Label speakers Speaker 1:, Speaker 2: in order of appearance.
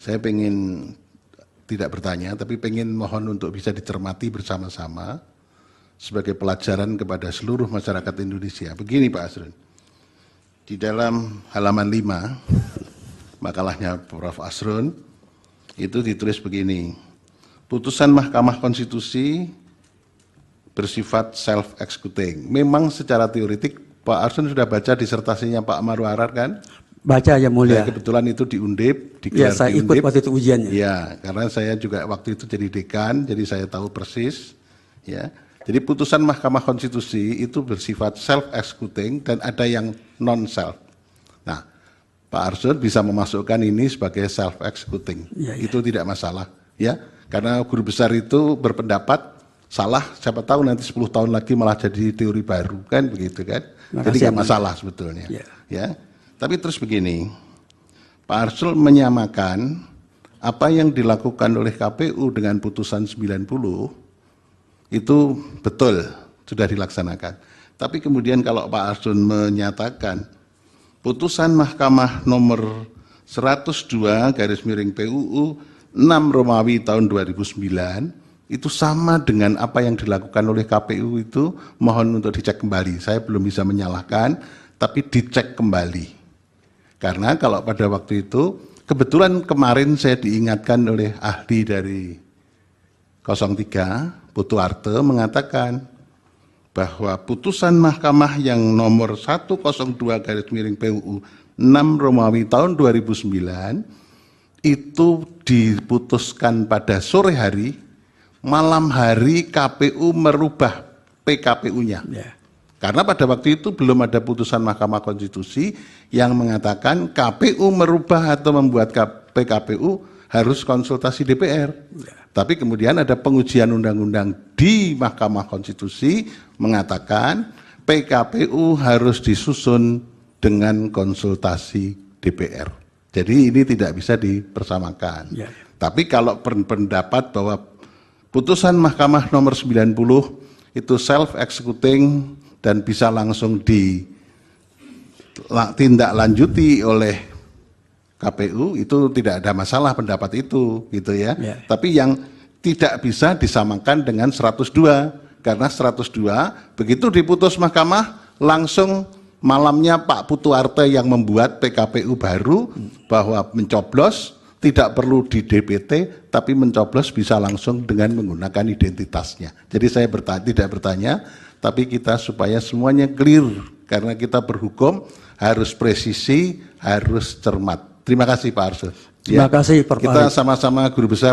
Speaker 1: Saya pengen tidak bertanya, tapi pengen mohon untuk bisa dicermati bersama-sama sebagai pelajaran kepada seluruh masyarakat Indonesia. Begini Pak Asrun, di dalam halaman 5, makalahnya Prof. Asrun, itu ditulis begini, putusan Mahkamah Konstitusi bersifat self-executing. Memang secara teoretik, Pak Asrun sudah baca disertasinya Pak Marwarar kan?
Speaker 2: Baca ya mulia.
Speaker 1: Saya kebetulan itu di Undip,
Speaker 2: Ya, saya ikut waktu itu ujiannya.
Speaker 1: Ya, karena saya juga waktu itu jadi dekan, jadi saya tahu persis. Ya, jadi putusan Mahkamah Konstitusi itu bersifat self-executing dan ada yang non-self. Nah, Pak Arsud bisa memasukkan ini sebagai self-executing.
Speaker 2: Ya, ya.
Speaker 1: Itu tidak masalah, ya, karena guru besar itu berpendapat salah. Siapa tahu nanti 10 tahun lagi malah jadi teori baru, kan begitu kan? Jadi nggak masalah sebetulnya. Ya. Tapi terus begini, Pak Arsul menyamakan apa yang dilakukan oleh KPU dengan putusan 90 itu betul sudah dilaksanakan. Tapi kemudian kalau Pak Arsul menyatakan putusan Mahkamah nomor 102/PUU 6 Romawi tahun 2009 itu sama dengan apa yang dilakukan oleh KPU itu, mohon untuk dicek kembali. Saya belum bisa menyalahkan, tapi dicek kembali. Karena kalau pada waktu itu, kebetulan kemarin saya diingatkan oleh ahli dari 03, Putu Arte, mengatakan bahwa putusan Mahkamah yang nomor 102/PUU 6 Romawi tahun 2009 itu diputuskan pada sore hari, malam hari KPU merubah PKPU-nya. Yeah. Karena pada waktu itu belum ada putusan Mahkamah Konstitusi yang mengatakan KPU merubah atau membuat PKPU harus konsultasi DPR. Ya. Tapi kemudian ada pengujian undang-undang di Mahkamah Konstitusi mengatakan PKPU harus disusun dengan konsultasi DPR. Jadi ini tidak bisa dipersamakan. Ya. Tapi kalau pendapat bahwa putusan Mahkamah nomor 90 itu self-executing dan bisa langsung ditindaklanjuti oleh KPU, itu tidak ada masalah pendapat itu, gitu ya. Yeah. Tapi yang tidak bisa disamakan dengan 102, karena 102 begitu diputus Mahkamah langsung malamnya Pak Putu Arte yang membuat PKPU baru bahwa mencoblos tidak perlu di DPT, tapi mencoblos bisa langsung dengan menggunakan identitasnya. Jadi saya tidak bertanya, tapi kita supaya semuanya clear, karena kita berhukum harus presisi, harus cermat. Terima kasih Pak Arsul.
Speaker 2: Terima kasih Pak.
Speaker 1: Kita sama-sama guru besar.